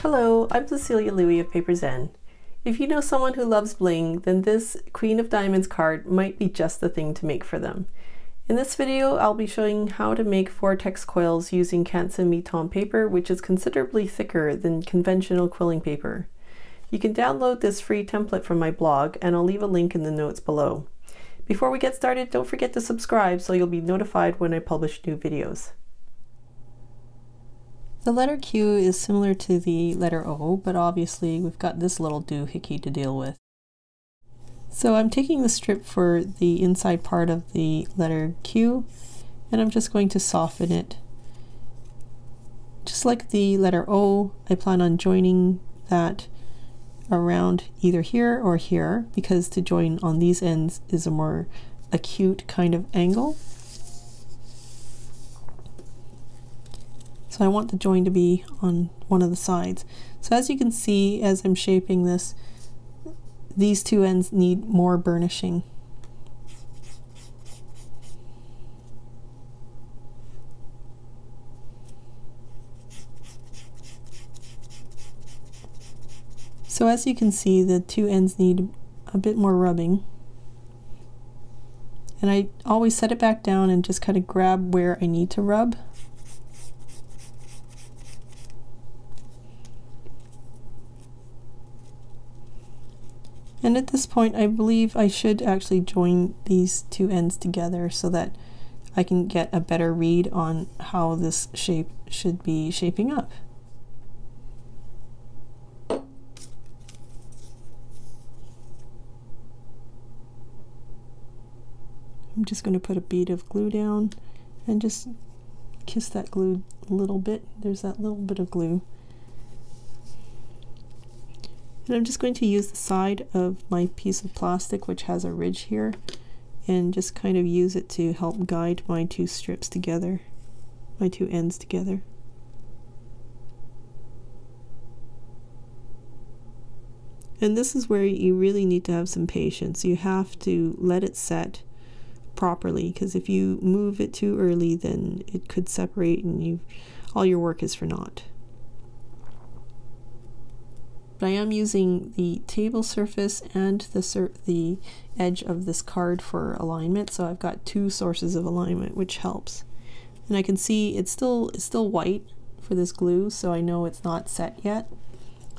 Hello, I'm Cecilia Louie of Paper Zen. If you know someone who loves bling, then this Queen of Diamonds card might be just the thing to make for them. In this video, I'll be showing how to make Vortex coils using Canson Miton paper, which is considerably thicker than conventional quilling paper. You can download this free template from my blog, and I'll leave a link in the notes below. Before we get started, don't forget to subscribe so you'll be notified when I publish new videos. The letter Q is similar to the letter O, but obviously we've got this little doohickey to deal with. So I'm taking the strip for the inside part of the letter Q, and I'm just going to soften it. Just like the letter O, I plan on joining that around either here or here, because to join on these ends is a more acute kind of angle. So I want the join to be on one of the sides. So as you can see, as I'm shaping this, these two ends need more burnishing. So as you can see, the two ends need a bit more rubbing. And I always set it back down and just kind of grab where I need to rub. And at this point, I believe I should actually join these two ends together so that I can get a better read on how this shape should be shaping up. I'm just going to put a bead of glue down and just kiss that glue a little bit. There's that little bit of glue. And I'm just going to use the side of my piece of plastic, which has a ridge here, and just kind of use it to help guide my two strips together, my two ends together. And this is where you really need to have some patience. You have to let it set properly, because if you move it too early, then it could separate and all your work is for naught. I am using the table surface and the edge of this card for alignment, so I've got two sources of alignment, which helps. And I can see it's still white for this glue, so I know it's not set yet.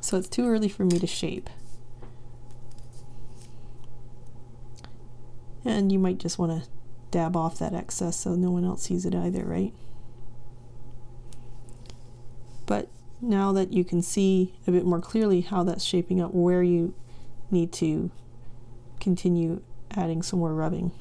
So it's too early for me to shape. And you might just want to dab off that excess so no one else sees it either, right? But now that you can see a bit more clearly how that's shaping up, where you need to continue adding some more rubbing.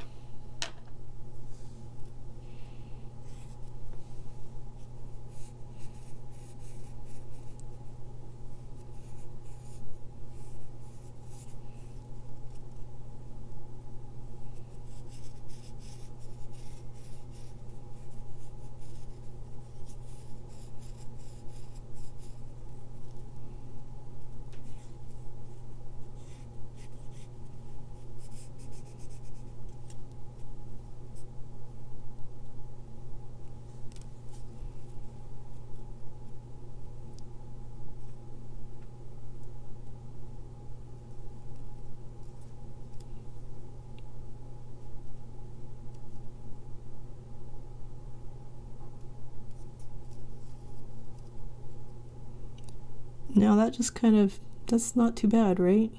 Now that just kind of, that's not too bad, right?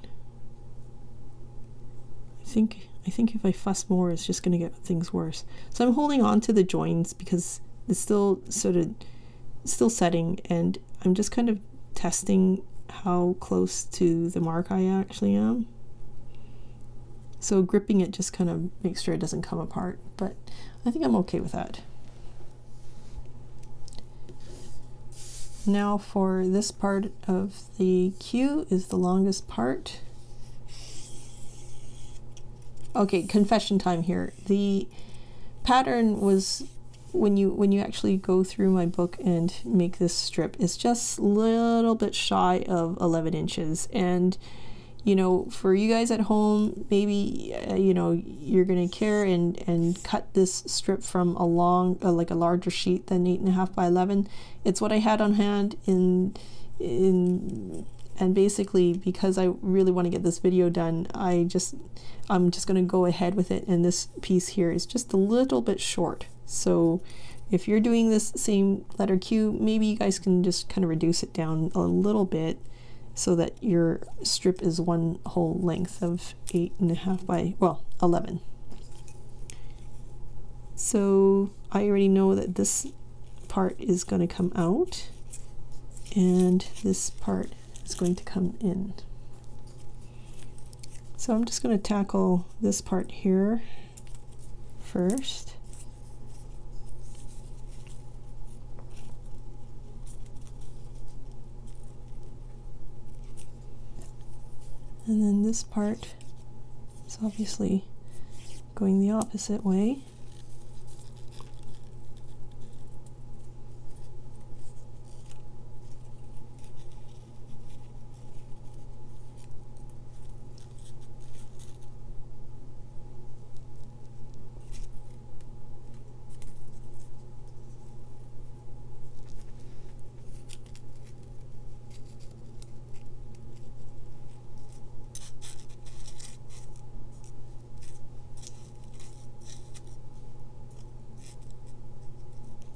I think if I fuss more, it's just going to get things worse. So I'm holding on to the joins because it's still still setting, and I'm just kind of testing how close to the mark I actually am. So gripping it just kind of makes sure it doesn't come apart, but I think I'm okay with that. Now for this part of the Q is the longest part. Okay, confession time here. The pattern was, when you actually go through my book and make this strip, it's just a little bit shy of 11 inches. And you know, for you guys at home, maybe you know, you're gonna care and cut this strip from like a larger sheet than 8.5 by 11. It's what I had on hand in and basically, because I really want to get this video done, I'm just going to go ahead with it, and this piece here is just a little bit short. So if you're doing this same letter Q, maybe you guys can just kind of reduce it down a little bit so that your strip is one whole length of 8.5 by, well, 11. So I already know that this part is going to come out and this part is going to come in. So I'm just going to tackle this part here first. And then this part is obviously going the opposite way.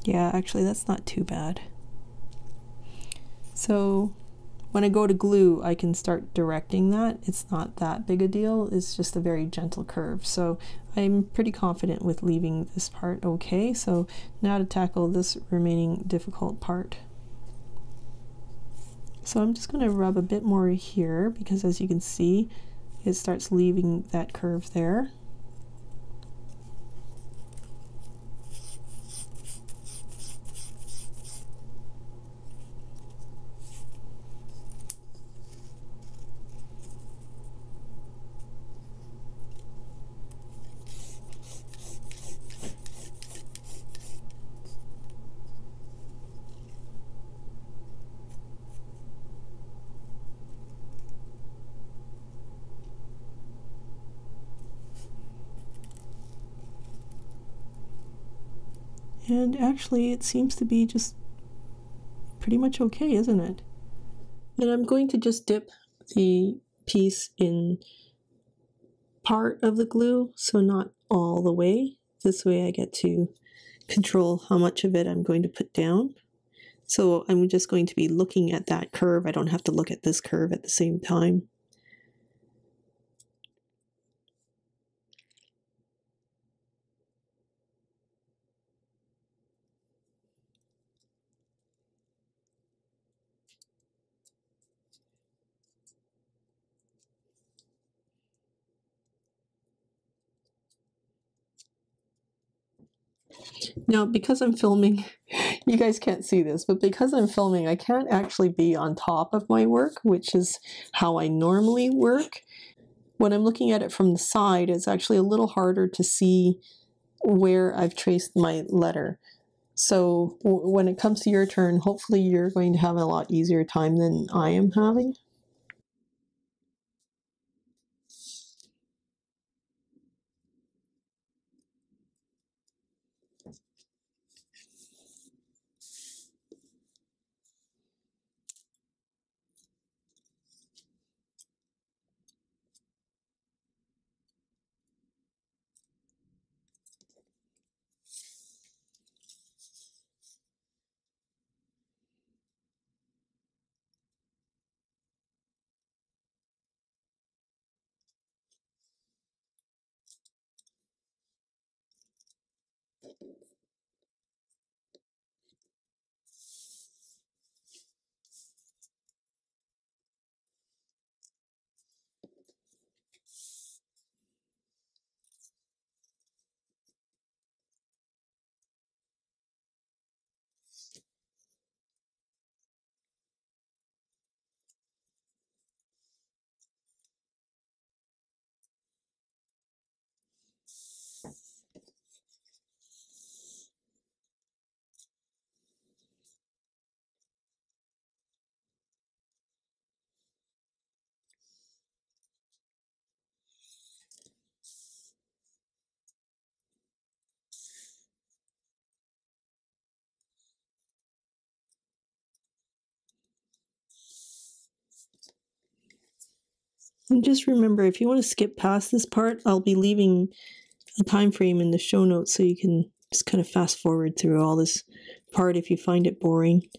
Yeah, actually that's not too bad. So when I go to glue, I can start directing that. It's not that big a deal. It's just a very gentle curve. So I'm pretty confident with leaving this part okay. So now to tackle this remaining difficult part. So I'm just going to rub a bit more here because, as you can see, it starts leaving that curve there. And actually it seems to be just pretty much okay, isn't it? And I'm going to just dip the piece in part of the glue, so not all the way. This way I get to control how much of it I'm going to put down. So I'm just going to be looking at that curve. I don't have to look at this curve at the same time. Now, because I'm filming, you guys can't see this, but because I'm filming, I can't actually be on top of my work, which is how I normally work. When I'm looking at it from the side, it's actually a little harder to see where I've traced my letter. So when it comes to your turn, hopefully you're going to have a lot easier time than I am having. And just remember, if you want to skip past this part, I'll be leaving a time frame in the show notes so you can just kind of fast forward through all this part if you find it boring.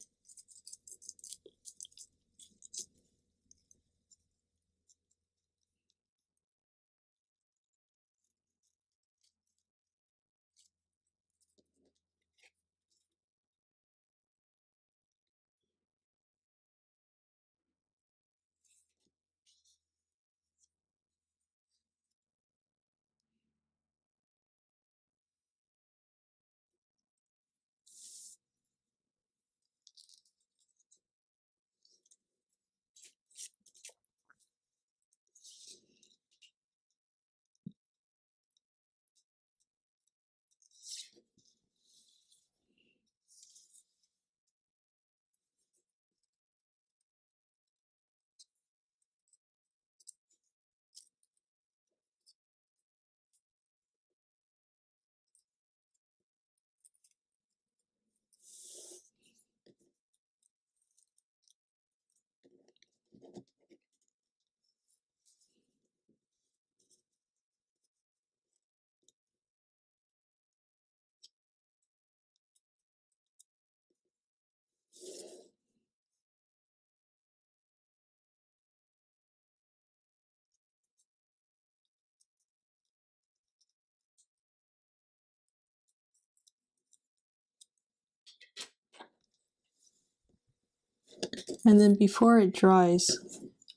And then before it dries,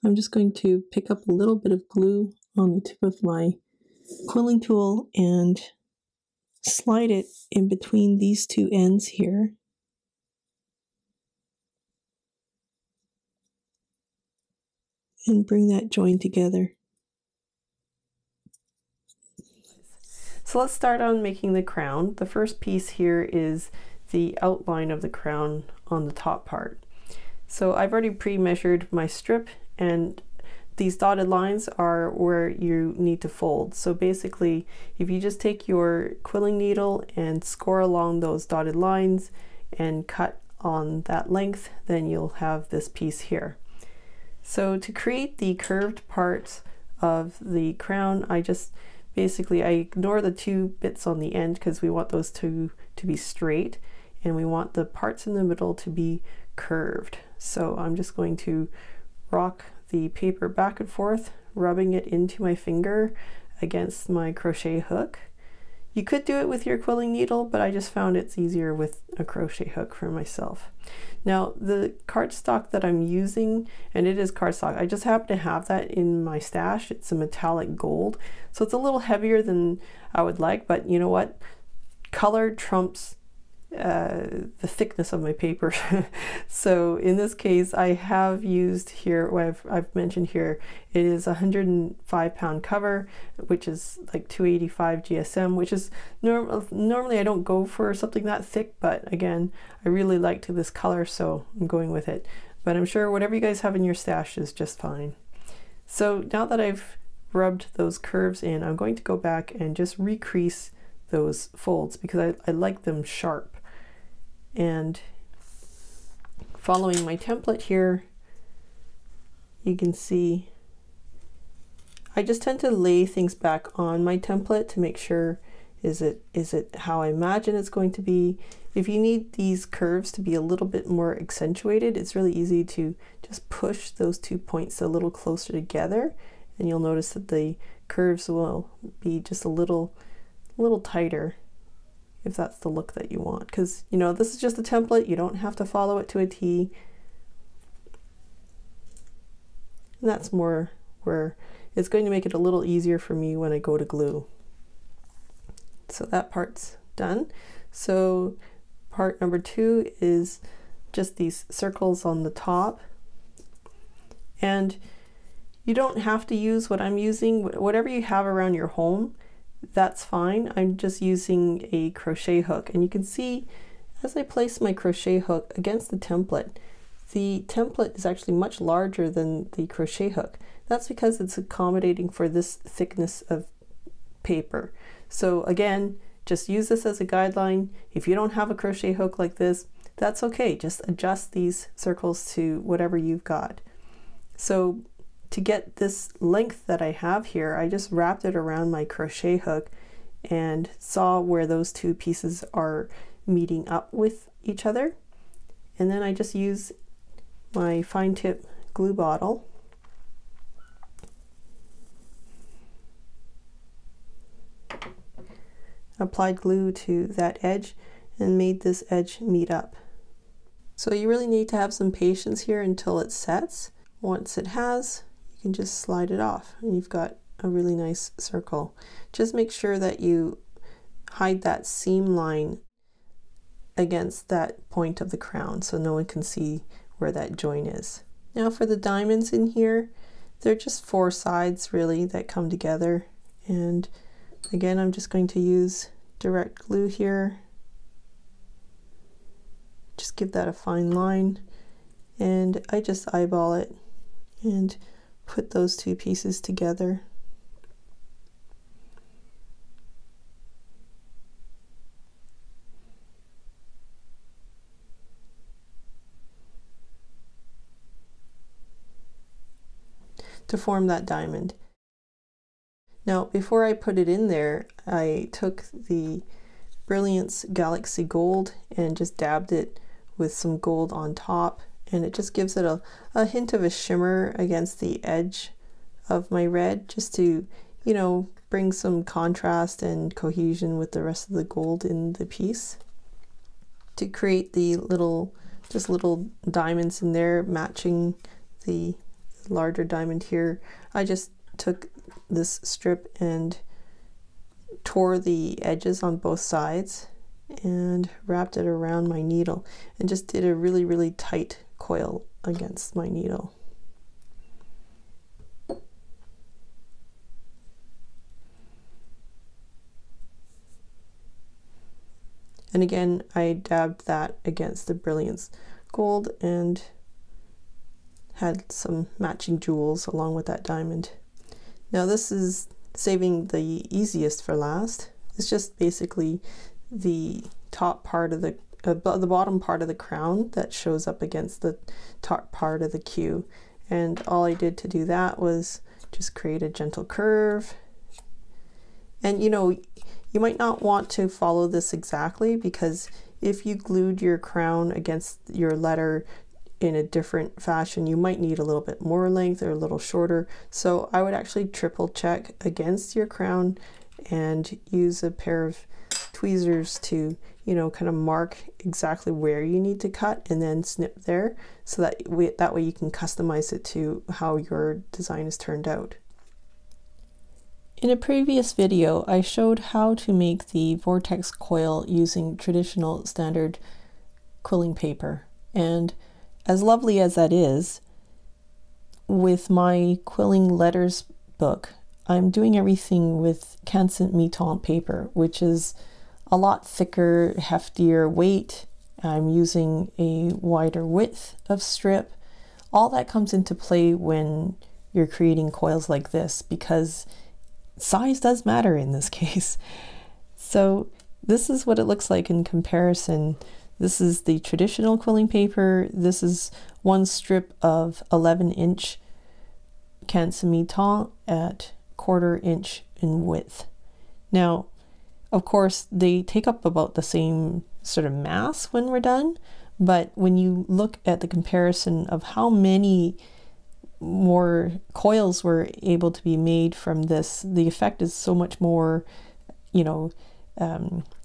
I'm just going to pick up a little bit of glue on the tip of my quilling tool and slide it in between these two ends here. And bring that join together. So let's start on making the crown. The first piece here is the outline of the crown on the top part. So I've already pre-measured my strip, and these dotted lines are where you need to fold. So basically, if you just take your quilling needle and score along those dotted lines and cut on that length, then you'll have this piece here. So to create the curved parts of the crown, I ignore the two bits on the end because we want those two to be straight, and we want the parts in the middle to be curved. So I'm just going to rock the paper back and forth, rubbing it into my finger against my crochet hook. You could do it with your quilling needle, but I just found it's easier with a crochet hook for myself. Now the cardstock that I'm using, and it is cardstock, I just happen to have that in my stash. It's a metallic gold, so it's a little heavier than I would like, but you know what? Color trumps the thickness of my paper. So in this case, I have used here, what I've mentioned here, it is a 105-pound cover, which is like 285 GSM, which is normally I don't go for something that thick, but again, I really liked this color, so I'm going with it. But I'm sure whatever you guys have in your stash is just fine. So now that I've rubbed those curves in, I'm going to go back and just recrease those folds because I like them sharp. And following my template here, you can see I just tend to lay things back on my template to make sure is it how I imagine it's going to be. If you need these curves to be a little bit more accentuated, it's really easy to just push those 2 points a little closer together, and you'll notice that the curves will be just a little tighter, if that's the look that you want. Because, you know, this is just a template, you don't have to follow it to a T. And that's more where it's going to make it a little easier for me when I go to glue. So that part's done. So part number 2 is just these circles on the top. And you don't have to use what I'm using. Whatever you have around your home, that's fine. I'm just using a crochet hook, and you can see as I place my crochet hook against the template is actually much larger than the crochet hook. That's because it's accommodating for this thickness of paper. So again, just use this as a guideline. If you don't have a crochet hook like this, that's okay. Just adjust these circles to whatever you've got. So to get this length that I have here, I just wrapped it around my crochet hook and saw where those two pieces are meeting up with each other. And then I just use my fine tip glue bottle applied glue to that edge and made this edge meet up. So you really need to have some patience here until it sets. Once it has, you can just slide it off and you've got a really nice circle. Just make sure that you hide that seam line against that point of the crown so no one can see where that join is. Now for the diamonds in here, they're just 4 sides really that come together, and again I'm just going to use direct glue here. Just give that a fine line, and I just eyeball it and put those two pieces together. To form that diamond. Now before I put it in there, I took the Brilliance Galaxy Gold and just dabbed it with some gold on top, and it just gives it a hint of a shimmer against the edge of my red, just to, you know, bring some contrast and cohesion with the rest of the gold in the piece. To create the little diamonds in there matching the larger diamond here, I just took this strip and tore the edges on both sides and wrapped it around my needle and just did a really tight coil against my needle. And again, I dabbed that against the Brilliance Gold and had some matching jewels along with that diamond. Now this is saving the easiest for last. It's just basically the top part of the bottom part of the crown that shows up against the top part of the queue, and all I did to do that was just create a gentle curve. And you know, you might not want to follow this exactly, because if you glued your crown against your letter in a different fashion, you might need a little bit more length or a little shorter. So I would actually triple check against your crown and use a pair of tweezers to, you know, kind of mark exactly where you need to cut and then snip there, so that way you can customize it to how your design is turned out. In a previous video, I showed how to make the Vortex coil using traditional standard quilling paper, and as lovely as that is, with my Quilling Letters book, I'm doing everything with Canson Miton paper, which is a lot thicker, heftier weight. I'm using a wider width of strip. All that comes into play when you're creating coils like this, because size does matter in this case. So this is what it looks like in comparison. This is the traditional quilling paper. This is one strip of 11-inch Canson Miton at 1/4 inch in width. Now, of course, they take up about the same sort of mass when we're done, but when you look at the comparison of how many more coils were able to be made from this, the effect is so much more, you know,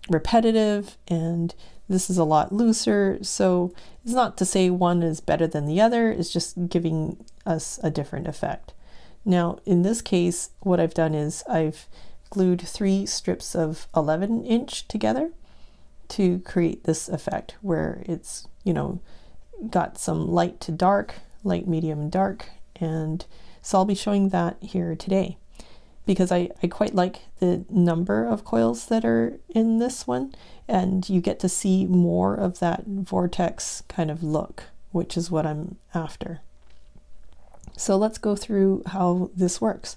repetitive, and this is a lot looser. So it's not to say one is better than the other, it's just giving us a different effect. Now in this case, what I've done is I've glued 3 strips of 11-inch together to create this effect where it's, you know, got some light to dark, light, medium, and dark. And so I'll be showing that here today, because I quite like the number of coils that are in this one, and you get to see more of that Vortex kind of look, which is what I'm after. So let's go through how this works.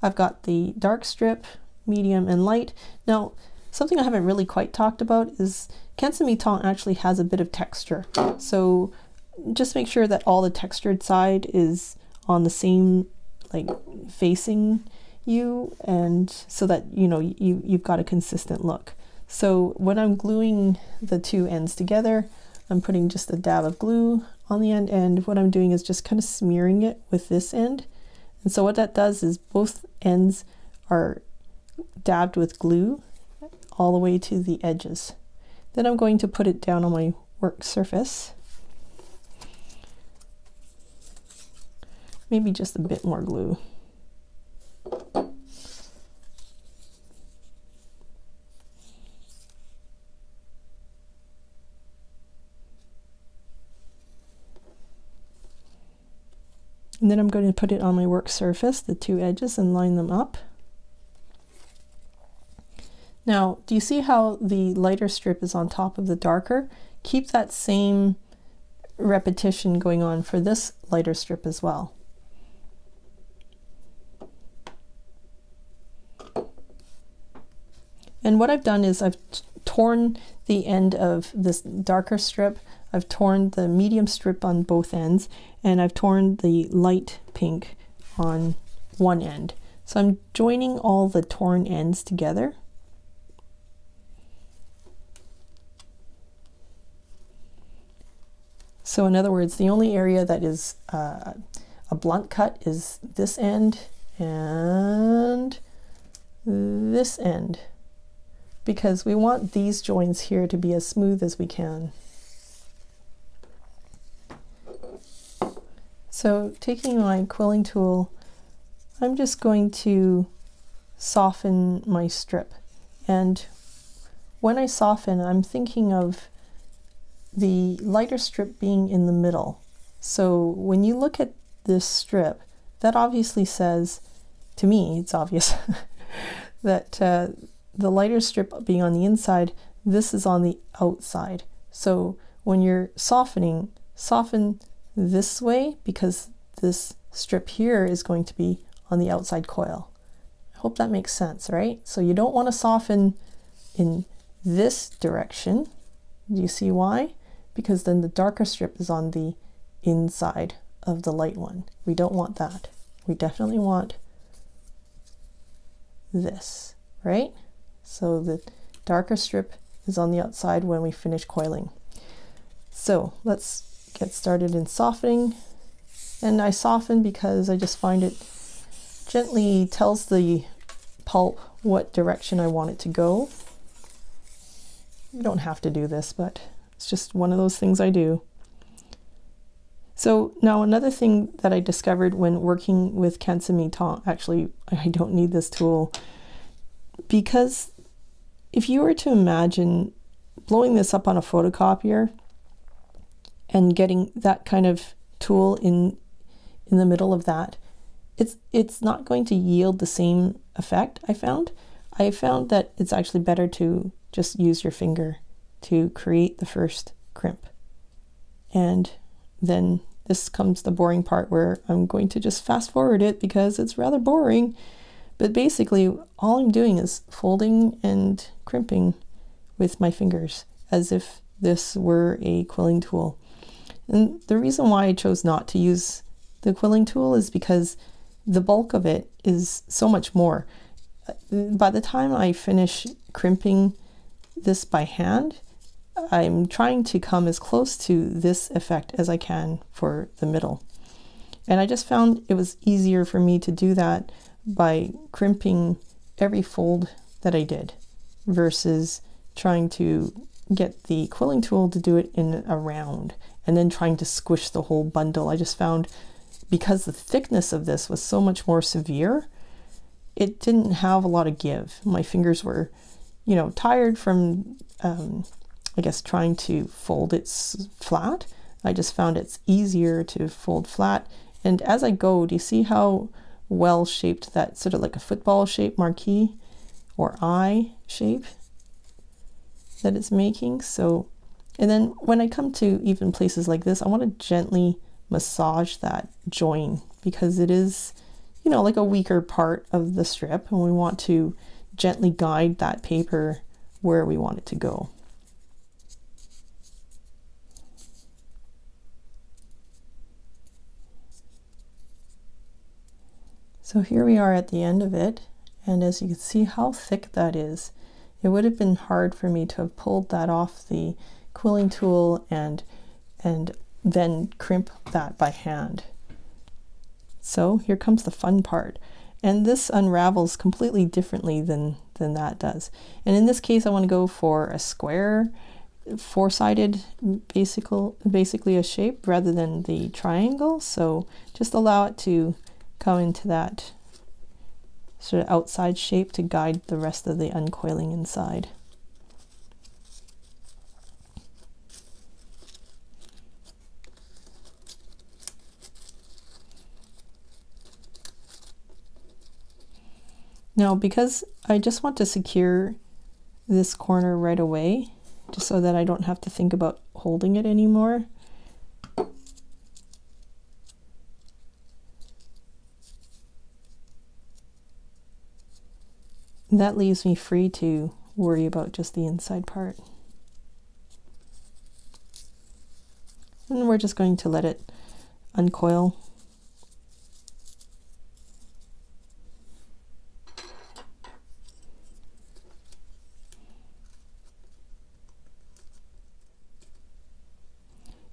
I've got the dark strip, medium, and light. Now, something I haven't really quite talked about is Canson Miton actually has a bit of texture. So just make sure that all the textured side is on the same like facing you, and so that you know you've got a consistent look. So when I'm gluing the two ends together, I'm putting just a dab of glue on the end, and what I'm doing is just kind of smearing it with this end. And so what that does is both ends are dabbed with glue all the way to the edges. Then I'm going to put it down on my work surface. Maybe just a bit more glue. And then I'm going to put it on my work surface, the two edges, and line them up. Now, do you see how the lighter strip is on top of the darker? Keep that same repetition going on for this lighter strip as well. And what I've done is I've torn the end of this darker strip, I've torn the medium strip on both ends, and I've torn the light pink on one end. So I'm joining all the torn ends together. So in other words, the only area that is a blunt cut is this end and this end, because we want these joins here to be as smooth as we can. So taking my quilling tool, I'm just going to soften my strip. And when I soften, I'm thinking of the lighter strip being in the middle. So when you look at this strip, that obviously says, to me, it's obvious, that the lighter strip being on the inside, this is on the outside. So when you're softening, soften this way, because this strip here is going to be on the outside coil. I hope that makes sense, right? So you don't want to soften in this direction. Do you see why? Because then the darker strip is on the inside of the light one. We don't want that. We definitely want this, right? So the darker strip is on the outside when we finish coiling. So let's get started in softening. And I soften because I just find it gently tells the pulp what direction I want it to go. You don't have to do this, but it's just one of those things I do. So now another thing that I discovered when working with Canson, actually I don't need this tool, because if you were to imagine blowing this up on a photocopier and getting that kind of tool in the middle of that, it's not going to yield the same effect. I found that it's actually better to just use your finger to create the first crimp. And then this comes the boring part where I'm going to just fast forward it because it's rather boring. But basically all I'm doing is folding and crimping with my fingers as if this were a quilling tool. And the reason why I chose not to use the quilling tool is because the bulk of it is so much more. By the time I finish crimping this by hand, I'm trying to come as close to this effect as I can for the middle. And I just found it was easier for me to do that by crimping every fold that I did versus trying to get the quilling tool to do it in a round and then trying to squish the whole bundle. I just found, because the thickness of this was so much more severe, it didn't have a lot of give. My fingers were, you know, tired from, I guess, trying to fold it flat. I just found it's easier to fold flat. And as I go, do you see how well shaped that sort of like a football shape marquee or eye shape that it's making? So, and then when I come to even places like this, I want to gently massage that join because it is, you know, like a weaker part of the strip, and we want to gently guide that paper where we want it to go. So here we are at the end of it, and as you can see how thick that is, it would have been hard for me to have pulled that off the quilling tool and then crimp that by hand. So here comes the fun part, and this unravels completely differently than that does. And in this case I want to go for a square, four-sided, basically a shape rather than the triangle, so just allow it to come into that sort of outside shape to guide the rest of the uncoiling inside. Now, because I just want to secure this corner right away, just so that I don't have to think about holding it anymore, that leaves me free to worry about just the inside part. And we're just going to let it uncoil.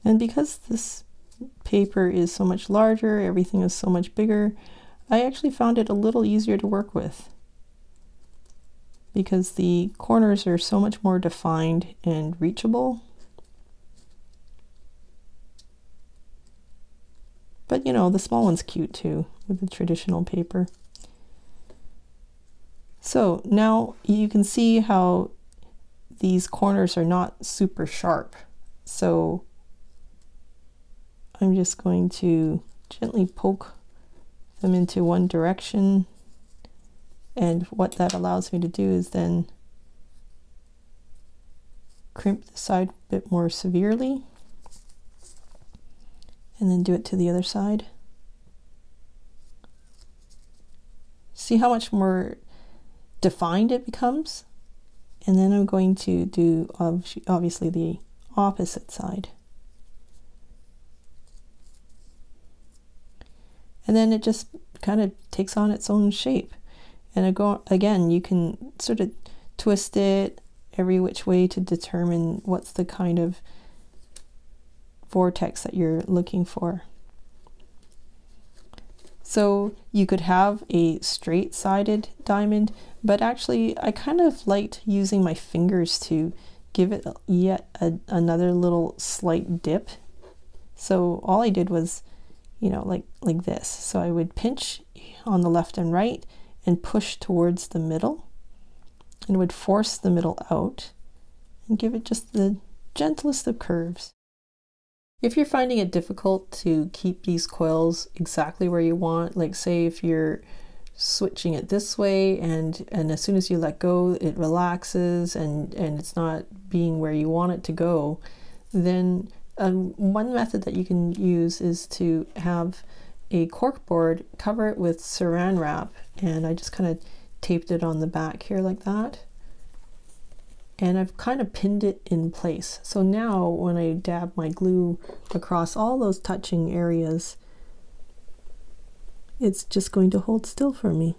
And because this paper is so much larger, everything is so much bigger, I actually found it a little easier to work with, because the corners are so much more defined and reachable. But you know, the small one's cute too, with the traditional paper. So now you can see how these corners are not super sharp. So I'm just going to gently poke them into one direction, and what that allows me to do is then crimp the side a bit more severely, and then do it to the other side. See how much more defined it becomes? And then I'm going to do obviously the opposite side. And then it just kind of takes on its own shape. And again, you can sort of twist it every which way to determine what's the kind of vortex that you're looking for. So you could have a straight-sided diamond, but actually I kind of liked using my fingers to give it yet another little slight dip. So all I did was, you know, like this. So I would pinch on the left and right and push towards the middle, and would force the middle out and give it just the gentlest of curves. If you're finding it difficult to keep these coils exactly where you want, like say if you're switching it this way and as soon as you let go it relaxes and it's not being where you want it to go, then one method that you can use is to have a cork board, cover it with saran wrap, and I just kind of taped it on the back here like that, and I've kind of pinned it in place. So now when I dab my glue across all those touching areas, it's just going to hold still for me.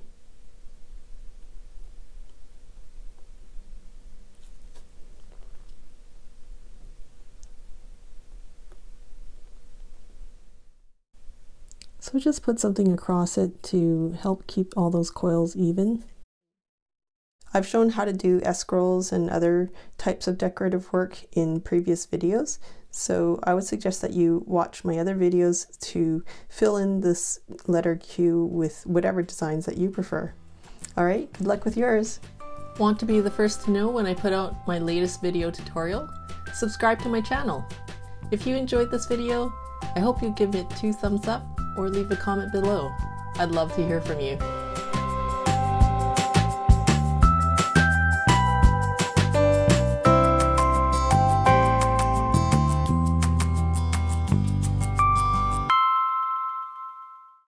So just put something across it to help keep all those coils even. I've shown how to do escrolls and other types of decorative work in previous videos, so I would suggest that you watch my other videos to fill in this letter queue with whatever designs that you prefer. Alright, good luck with yours! Want to be the first to know when I put out my latest video tutorial? Subscribe to my channel! If you enjoyed this video, I hope you give it 2 thumbs up or leave a comment below. I'd love to hear from you.